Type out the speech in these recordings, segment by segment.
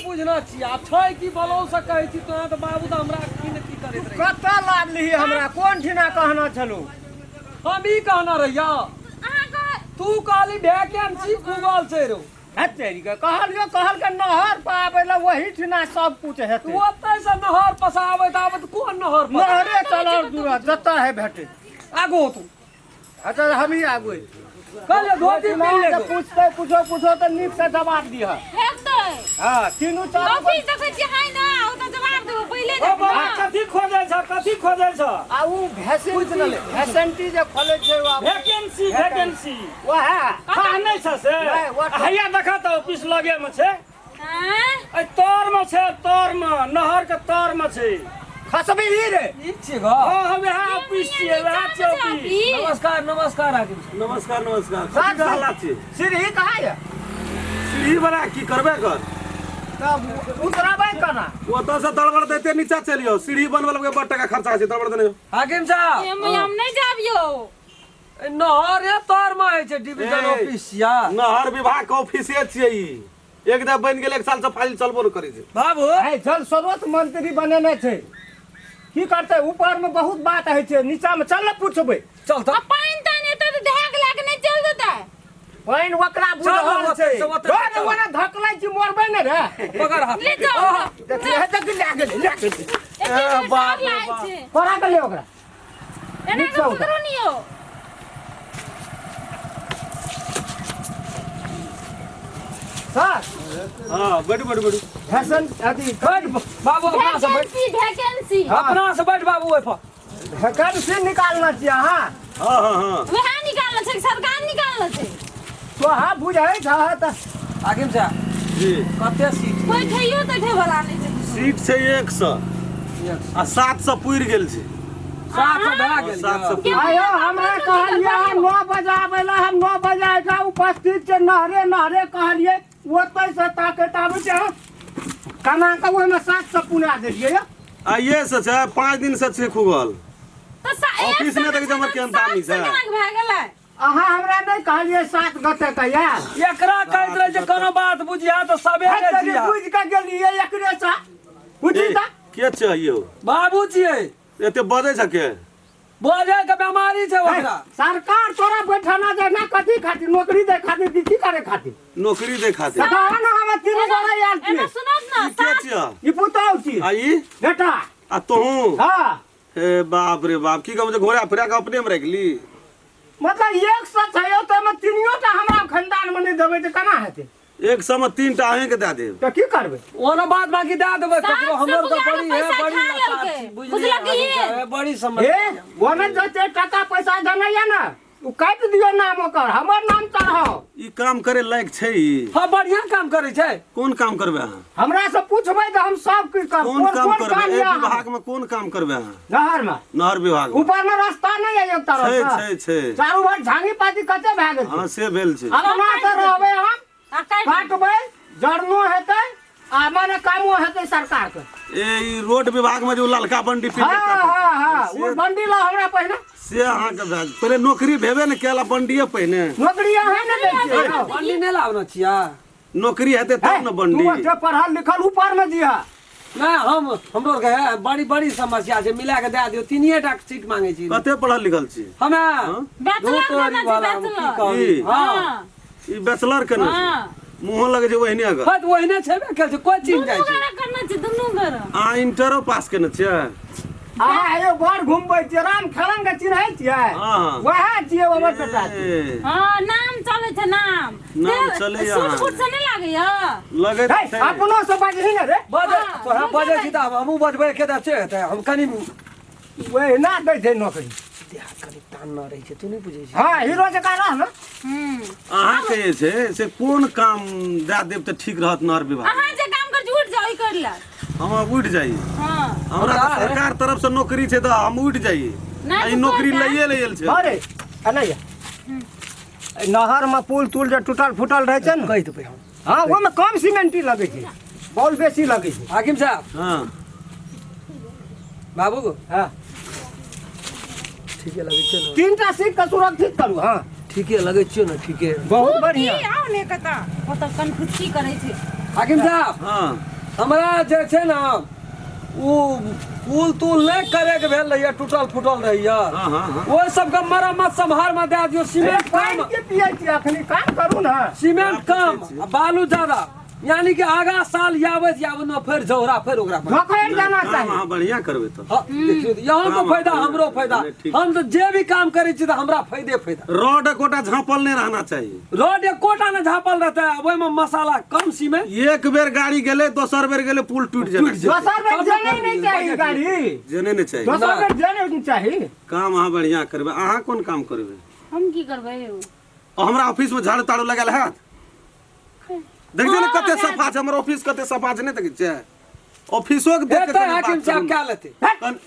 बुझना छी आ छै की बोलो से कहै छी तो त बाबू त हमरा की न की करैत रही कत लाभ ली हमरा कोन ठिना कहना छलू हम ई कहना रहिया तू कहली वैकेंसी खुगल छै रो तेरी के कहल के नहर पर आबे ला वही ठिना सब कुछ हेतै तू ओतै से नहर पसाबे आबे कोन नहर पर नहरे चलर दूर जता है भेटे आगो तू अच्छा हम ही आगो कहले धोती मिल ले पूछते पूछो तो नीक से जवाब दिया हेतै हां तीनों चार ऑफिस देखै छी हाय ना ओ त जवाब देबो पहिले कथी खोजै छ आ उ वैकेंसी जे खोले छै वैकेंसी वह कहने छ से हैया देखा त ऑफिस लगे में छै हां ए तोर में छै तोर में नहर के तोर में छै खसबी रे ई छै ग हां हम यहाँ ऑफिस छियै वहाँ छै ऑफिस नमस्कार आगे नमस्कार साथ हालत छै सीढ़ी कहाँ है सीढ़ी वाला की करबे कर तब उतराबै कना ओतऽ से तड़बड़ देते नीचा चलियो सीढ़ी बनबल के बड़ टका खर्चा छै तड़बड़ देने हाकिम साहब हम नहीं जाबियो नहर या तोर में है छै डिवीजन ऑफिस या नहर विभाग के ऑफिसे छियै ई एकदम बन गेल 1 साल से फाइल चलबो न करै छै बाबू है जल स्रोत मंत्री बनेने छै की करते ऊपर में बहुत बात है छै नीचा में चल पूछबै चल त पाइन तने त ढाक लाग नहीं चल देता पाइन वकरा बुझल छै रे ओना धकलै छी मोरबै न रे पकड़ हाथ ले जाओ देखि है तक ले बाप रे बाप परा के ले ओकरा एना के उतरो नियो सर हां बैठ फैशन अथी बाबू अपना से बैठ वैकेंसी अपना से बैठ बाबू ओइ पर वैकेंसी निकालना चाहिए हां हां वह निकालना छै सरकार निकालना छै तो हां बुझै छ त हाकिम साहब जी कते सीट कोई ठइयो त ठे वाला नहीं छै सीट छै 100 आ 700 पुरि गेल छै 700 भए गेल 700 आयो हमरा कहलिए 9 बजे आबेला हम 9 बजे का उपस्थित छै नहरे कहलिए ओतै से ताकत आबै छै कना के ओइ में 700 पुना देलिए आइए से छै 5 दिन से छै खुगल तो ऑफिस में देख जमा के अंतामी छै भाग गेलै अहाँ हमरा नहीं कहलिए 7 गते कहिया एकरा कहैत रहे जे कोनो बात बुझिया त सबेरे जिया बुझ के गेलिए एकरे सा बुझी ता के चाहिए बाबू छियै एते बजै छ के बोझे के बीमारी छै ओकरा सरकार तोरा बैठाना दे ना कथी खातिर नौकरी दे खातिर की करे खातिर नौकरी दे खातिर कहा ना हम तीन बड़ा यार एना सुनो ना ई के छियै ई पुताऊ छी आई बेटा आ तोहू हां हे बाप रे बाप की कहम जे घोड़ा फिरा के अपने में रख ली मतलब 100 छै त में तीनियो टा हमरा खानदान में नहीं देबै त केना हेतै 100 में 3 टा अहीं के दे देब त की करबै ओना बात बाकी दे देबै ककरो हमर तो बड़ी है बड़ी पैसा खा लतार छी, लेलकै। बुझलियै बुझलक कि हाकिम साहब, बड़ी समझ ए ओमे जते टका पैसा देना या ना उ काट दियो नाम ओकर हमर नाम चढ़ाओ ई काम करे लायक छै ई हां बढ़िया काम करे छै कोन काम करबे अहाँ हमरा से पूछबै त हम सब की कर कोन काम करबे एक या विभाग में कोन काम करबे अहाँ नहर में नहर विभाग में ऊपर में रास्ता नहीं है एक तरफ छै से छै छै चारू बगल झांगी पाती कते भए गेल हां से भेल छै अपना से रहबै हम काटबै जड़नो हेतै आ माने कामो हेतै सरकार के ए ई रोड विभाग में जो ललका बंडी पिट हां वो बंडी ला हमरा पहिने से अहाँ के भेज पहले नौकरी भेबे न केला बंडीए पहिने नौकरी अहाँ ने दै छियै बंडी नै लावना छिया नौकरी हेतै तब न बंडी तू जे पढ़ल लिखल ऊपर में दिया ना हमरो के बड़ी बड़ी समस्या छै मिला के दे दियो तीनिए टा सीट मांगे छी कते पढ़ल लिखल छी हमे बैचलर तोरी वाला की कहू ई? हां ई बैचलर के न मुंह लगे जे वहिने अगर बात ओहिने छेबे कर छै कोई चीज जाय छै करना छै दुनू घर आ इंटरो पास केने छियै अहाँ एगो बड़ घुमबै छियै राम खलन के चिन्है छियै हां वएह छियै हमर बेटा ए, हां नाम चले छै नाम नाम चलै या। सूट फूट से नहीं लागे या लगे हे, छै अपनो से बाजही ने रे बजे तोरा बजे छी त हमहु बजबै के दे छै त हम कनी वही ना दै छै नौकरी देह कनी तान न रहै छै तू नै बुझै छी हाँ हीरो जकाँ रह न अहाँ के जे छै से कोन काम दे देब त ठीक रहत नहर विभाग अहाँ जे काम कर झूठ जाई कर ला हम उठ जाई हां हमरा त सरकार तरफ से नौकरी छै त हम उठ जाई नहीं आ ई तो नौकरी कोई लइए लेल छै अरे अनैया नहर में पुल तुल जे टूटल फूटल रहे छै न कहि देबै हम हाँ वो में कम सीमेंटी लगे छै बॉल बेसी लगे छै हाकिम साहब हां बाबू हाँ ठीके लगै छै न 3टा सीट के सुरक्षित करू हाँ ठीके लगै छै न ठीके बहुत बढ़िया आओ ने कता ओ त कन्फ्यूज की करे छै हाकिम साहब हां हमरा जे छै ना उ पुल तुल नहीं करे के भेल रहिए टूटल फूटल रहिए हाँ हाँ हाँ वो सब का मरम्मत संभार में दे दियो सीमेंट पानी कम के पिए छी अखनी काम करू ना सीमेंट कम आ बालू ज्यादा यानी कि आगा साल यावत न फिर झोरा फिर ओकरा पर। धोखैर जाना काम चाहिए अहाँ बढ़िया करबे तो हाँ, देखियो यहाँ को फायदा हमरो फायदा ठीक। हम तो जे भी काम करे छी तो हमरा फायदे फायदा रोड कोटा झाँपल नहीं रहना चाहिए रोड एक कोटा न झापल रहता है वही में मसाला कम सीमेंट एक बेर गाड़ी गेले दोसर बेर गेले पुल टूट जाना चाहिए। दोसर बेर जाने नहीं चाहिए गाड़ी जेने नहीं चाहिए दोसर बेर जाने नहीं चाहिए काम अहाँ बढ़िया करबे अहाँ कोन काम करबे हम की करबै और हमरा ऑफिस में झाड़ू ताड़ू लगाल है देखिए ना कते सफा छै हमर ऑफिस कते सफा छै नहीं देखै छै ऑफिसो के देख के देते हाकिम साहब क्या लेते झाड़ू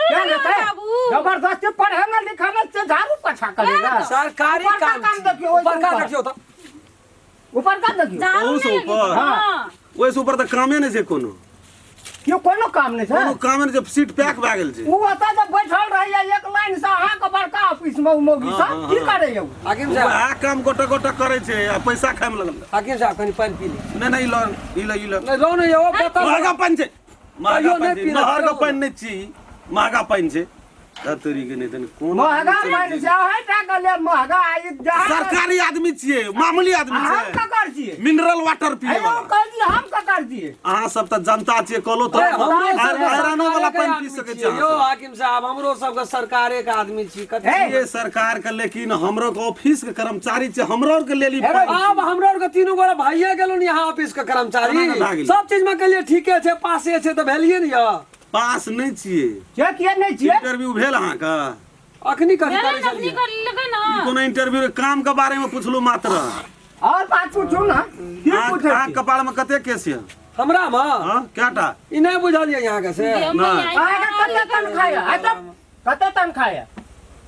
क्या लगा लेते बाबू जबरदस्ती पढ़े में लिखे में से झाड़ू पोछा करेगा सरकारी ऊपर का काम काम देखियो, ओहि ऊपर का ऊपर। देखियो तो ऊपर का देखियो झाड़ू ओहू से नहीं ऊपर? लगी। हाँ ओइसे ऊपर त कामे नहीं छै कोनो क्यों कोनो काम नहीं कोनो है कामे नहीं छै सीट पैक भए गेल छै वो होता जब बैठल रहिए एक लाइन से अहाँ के बड़का ऑफिस में मोगी हाँ, सा हाँ, की हाँ। करे यौ हाकिम साहब वएह काम गोटा गोटा करे छै आ पैसा खाए में लगल हाकिम साहब कनी पानी पी ली नहीं नहीं ई ल नहीं रो नहीं वो बता महंगा पानी छै महंगा कहियो नहीं पानी छै पीना, नहर के कहियो पानी नहीं छी महंगा पानी छै तरी के नहीं तनी कोन महंगा पानी से है टाका ले महंगा आई जहां सरकारी आदमी छियै मामूली आदमी हम छै का कर छिए मिनरल वाटर पिए अरे वाला कह दिए हम का कर दिए अहाँ सब त जनता छियै कहलो तो अरे हमरो सब आयरनो वाला पानी पी सकै छै यो हाकिम साहब हमरो सब के सरकारे के आदमी छी कते हे, ये सरकार के लेकिन हमरो के ऑफिस के कर्मचारी छै हमरो के लेली अरे अब हमरो के तीनों गोरा भाइये गेलुन यहाँ ऑफिस के कर्मचारी केना के भागिल? सब चीज में कहलिए ठीके छै पासे छै तो भेलिए न या पास नहीं छियै जे किए नहीं छिए इंटरव्यू भेल अहाँ का अखनी कथी जरा करे नकली छलिए कर लेबै ना कोनो इंटरव्यू के काम के बारे में पूछलू मात्र और बात पूछू ना की पूछे अहाँ कपाल में कते केस है हमरा में हां केटा ई नहीं बुझलिए यहाँ के से आगे कते तनखा है आ तो कते तनखा है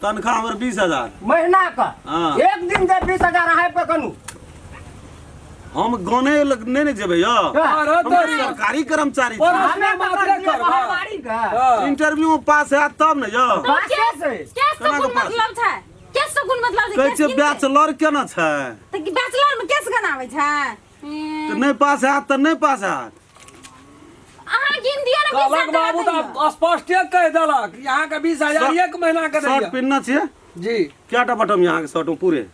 तनख्वाह हमर 20000 महीना का हाँ। एक दिन दे 20000 है पे कनु हम गाने नहीं ने जेबै यो अरे हम तोरी सरकारी कर्मचारी और छी हमें मात्र करबा बाड़ी का हाँ। इंटरव्यू में पास है तब न यो पासे से क्या केना के सकुन पास? मतलब छै क्या सकुन मतलब कहै छै बैचलर केना छै त की बैचलर में केस गनावे छै तो नहीं पास है तो नहीं पास है अहाँ गिन दियो ना कहलक बाबू तो स्पष्ट कह देलक यहाँ के 20000 एक महीना के शर्ट दैया पिन्ना छियै जी केटा बटम यहाँ के शर्ट पूरे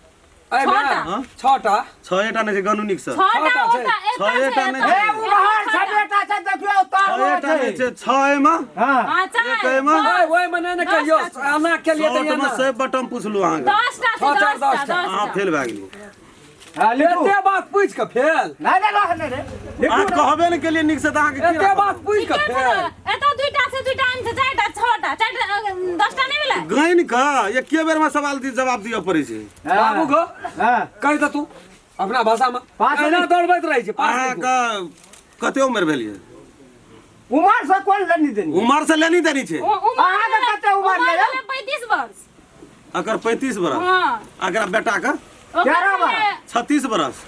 अरे छटा। हाँ, छटा 6टा नहीं छै गनु निक से छोटा छोटा होता छै। एक छटा नहीं ए उमहर छबेटा से देखियो तार 6टा नहीं छै 6 में हां हां एक चाहे में ओए ओए मने न कहियो आना के लिए शर्ट तैयार में ना से बटम पूछलू अहाँ के 10 टा छः, चार, 10 10 टा अहाँ फेल भए गेली लिखू एते बात पूछ के फेल नहीं नहीं रहने रे अहाँ लिखू कहबे नहीं केलिए निक से त अहाँ के एते बात पूछ के के फेल एतो दुईटा से दुईटा आइन छै चारटा छटा चारटा 10 टा नहीं मिला गइन का ये के बेर में सवाल दी जवाब दियो पड़े छै बाबू को हां कह दे तू अपना भाषा में पास एना नहीं। दौड़बैत रही छै अहाँ पास का कते उम्र भेलिए उमर से कोन लेनी देनी उम्र से लेनी देनी छै अहाँ के कते उमर ले 35 वर्ष अगर 35 बरस हां अगर बेटा का 11 वर्ष 36 बरस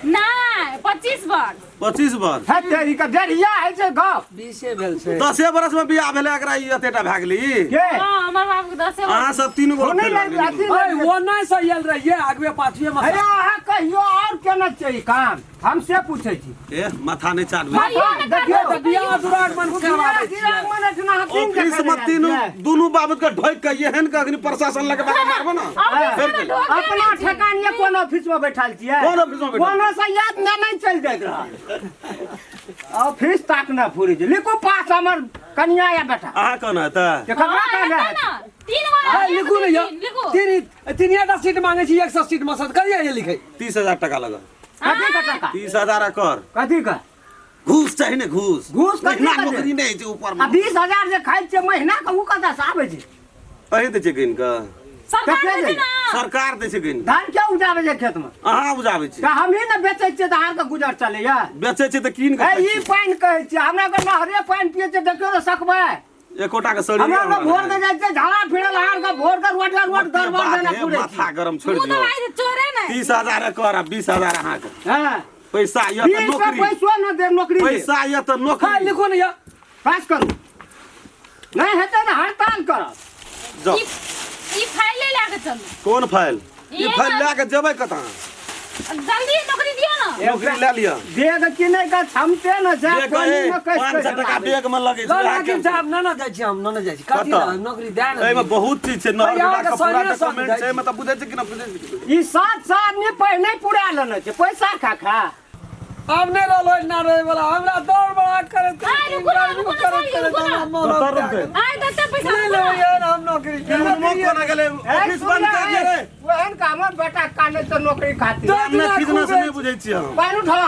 नहीं 25 वर्ष 25 वर्ष है तेरी का डरिया है जे गप 20 भेल छै 10 बरस में बियाह भेले एकरा ई एतेटा भए गेली के हां हमर बाबू के 10 अहाँ वर्ष सब तीन गो होने फेल भए लगी गेली। अथी ओए लगी। वो नहीं सहियल रहिए आगवे पाछवे में अरे अहाँ कहियो और केना चाहिए काम हमसे पूछे छी ए माथा नहीं चाटबे भैया ने देखियो तो बियाह दुराग मन करवा दे गिराग मने जना हकीम के ऑफिस में तीनों दोनों बाबत के ढोक के एहन के अग्नि प्रशासन लगे बाबा मारबो ना फेर के अपना ठेकान ये कोन ऑफिस में बैठल छियै कोन ऑफिस में बैठल? कोनो से याद नहीं चल जाइत रहा ऑफिस तक न फुरी छै लिखो पास हमर कन्या या बेटा अहाँ कोन है त के खबरा कर रहा है ना 3 वाला हां लिखू नहीं लिखो तीन सीट मांगे छी 100 सीट में सद करिए ये लिखे 30,000 टका लगा कथी का टका 30,000 कर कथी का घूस चाहिए ने घूस घूस कथी महीना का दे? नौकरी नहीं छै ऊपर आ में 20,000 जे खाइ छै महीना के उ कतऽ से आबै छै अही दे छै गइन का सरकार दे ना सरकार दे छै गइन धान क्या उपजाबै छै खेत में अहाँ उपजाबै छी का हमही ने बेचै छियै तऽ अहाँके गुजर चलैया बेचै छै त कीन के ए ई पानि कहै छियै हमरा के नहरे पानि पियै छै देखियो तऽ सकबै एकोटा के सड़ी हमरा के भोर के जाइ छै झाड़ा फिरल अहाँ के भोर के रोड दरबार देना पूरे माथा गरम छोड़ तू तो दियो भाई चोरे नहीं 30,000 कर आ 20,000 अहाँ के हां पैसा या त 20 नौकरी पैसो न दे नौकरी दे पैसा या त हां नौकरी लिखू नहीं पास करू नहीं हेतै तऽ हड़ताल करब जाओ ई फाइल ले लाके चलू कोन फाइल ई ये फाइल ना- ला के जेबै कतऽ जल्दी नौकरी दियो ना नौकरी ले लिया बैग किने का क्षमते न जा बैग पानी में कस 500 टका बैग में लगे ला छै हाकिम साहब ना जाइ छी हम ना जाइ छी कथी कतऽ? नौकरी दे ना एमे बहुत चीज छै नहर भैया, विभाग का पूरा सही सब डॉक्यूमेंट छै मतलब बुझै छै कि ना बुझै छै ई 7 आदमी पहले पुरा लेने छै पैसा खा अब नहीं रहो ना रहे वाला हमरा दौड़ बड़ा करे रुको ना, रुको ना, रुको ना। आय दते पैसा नहीं ले यार हम नौकरी मोमो कोना गेले ऑफिस बंद कर दिए रे ओहन काम बेटा काने तो नौकरी खातिर हमने बिजनेस नहीं बुझै छी हम पानी उठा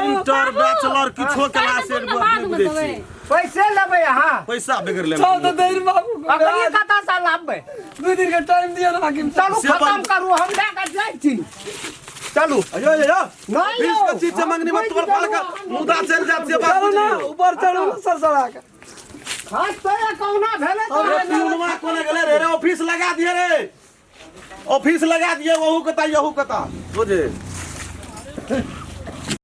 इंटर बैचलर किछो क्लास एड नहीं बुझै छी पैसे लेबै अहाँ पैसा बेगर ले चल तो देर बाबू अखनी कता सा लाबबै 2 दिन का टाइम दिया ना हाकिम चलू खत्म करू हम लेकर जाइ छी चलू अयो यो नहीं ऑफिस यो। का चीज से मंगनी मत तोड़ फाड़ का मुद्दा चल जात से बात चलो ना बुझियो। ऊपर चलो ना सरसरा के हां तोरा कौना भेले अरे पिउनवा कोना गेले रे ऑफिस लगा दिए रे ऑफिस लगा दिए वहू कता यहू कता बुझे